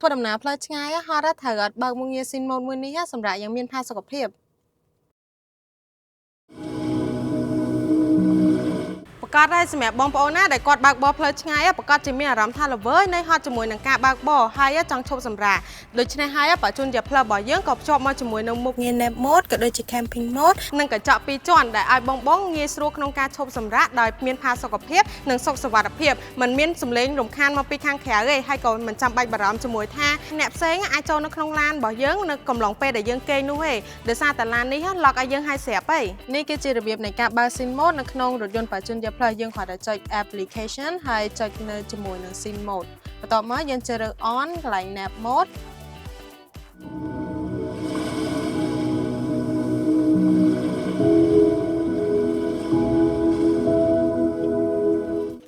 ធ្វើដំណើរផ្លូវឆ្ងាយហត់ត្រូវអត់បើកមុខងារស៊ីនម៉ូតមួយនេះសម្រាប់យ៉ាងមានផាសុកភាពប្រកាសឲ្យសម្រាប់បងប្អូនណាដែលគាត់បើកបរផ្លូវឆ្ងាយប្រកាសជាមានអារម្មណ៍ថាល្វើយនៃហត់ជាមួយនឹងការបើកបរហើយចង់ឈប់សម្រាកដូច្នេះហើយបច្ចុប្បន្នជាផ្លូវរបស់យើងក៏ភ្ជាប់មកជាមួយនឹងមុខងារ nap mode ក៏ដូចជា camping mode និងកញ្ចក់ពីរជាន់ដែលឲ្យបងងាយស្រួលក្នុងការឈប់សម្រាកដោយមានផាសុកភាពនិងសុខសុវត្ថិភាពមិនមានសំឡេងរំខានមកពីខាងក្រៅទេហើយក៏មិនចាំបាច់បារម្ភជាមួយថាអ្នកផ្សេងអាចចូលនៅក្នុងឡានរបស់យើងនៅកំឡុងពេលដែលយើងគេងនោះទេដោយសារតែឡាននេះឡុកឲ្យយើងឲ្យស្រាប់ហីនេះគឺជារបៀបនៃការបើក SIM mode នៅក្នុងរថយន្តបច្ចុប្បន្នផ្លូវយើងគ្រាន់តែចុច application ហើយចុចនៅជាមួយនឹង SIM mode បន្ទាប់មកយើងជ្រើសរើស on កន្លែង nap mode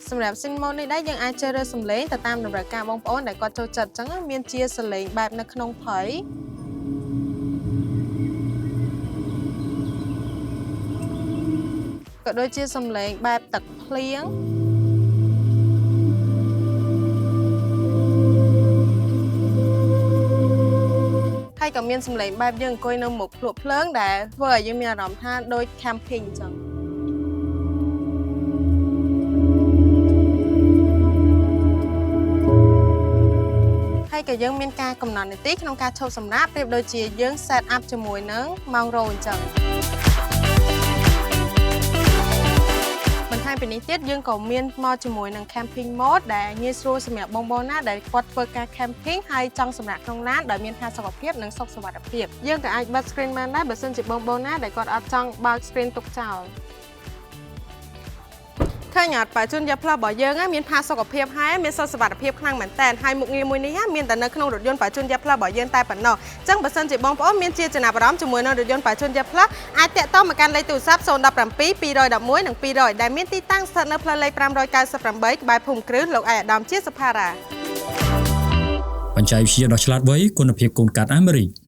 សម្រាប់ SIM mode នេះដែរយើងអាចជ្រើសរើសសំឡេងទៅតាមតម្រូវការបងប្អូនដែលគាត់ចូលចិត្តអញ្ចឹងមានជាសំឡេងបែបនៅក្នុងភ័យក៏ដូចជាសំឡេងបែបទឹកភ្លៀងហើយក៏មានសំឡេងបែបយើងអង្គុយនៅមុខភ្លក់ភ្លើងដែលធ្វើឲ្យយើងមានអារម្មណ៍ថាដូច camping អញ្ចឹងហើយក៏យើងមានការកំណត់នីតិក្នុងការឈប់សម្រាកប្រៀបដូចជាយើង set up ជាមួយនឹងម៉ោងរោអញ្ចឹងបន្ថែមពីនេះទៀតយើងក៏មានមកជាមួយនឹង camping mode ដែលងាយស្រួលសម្រាប់បងប្អូនណាដែលគាត់ធ្វើការ camping ហើយចង់សម្រាកក្នុងឡានដោយមានផាសុកភាពនិងសុខសុវត្ថិភាពយើងក៏អាចបិទ screen បានដែរបើសិនជាបងប្អូនណាដែលគាត់អត់ចង់បើក screen ទុកចោលឃើញអត់បច្ចុប្បន្នផ្លូវរបស់យើងមានផាសុកភាពហើយមានសុខសុវត្ថិភាពខ្លាំងមែនតើហើយមុខងារមួយនេះមានតែនៅក្នុងរថយន្តបច្ចុប្បន្នផ្លូវរបស់យើងតែប៉ុណ្ណោះអញ្ចឹងបើសិនជាបងប្អូនមានជាចំណាប់អារម្មណ៍ជាមួយនឹងរថយន្តបច្ចុប្បន្នផ្លូវអាចតាក់ទងមកកាន់លេខទូរស័ព្ទ017 211និង200ដែលមានទីតាំងស្ថិតនៅផ្លូវលេខ598ក្បែរភូមិគ្រឹះលោកឯកឧត្តមជាសុផារ៉ាបច្ចេកវិទ្យាដ៏ឆ្លាតវៃគុណភាពកូនកាត់អាមេរិក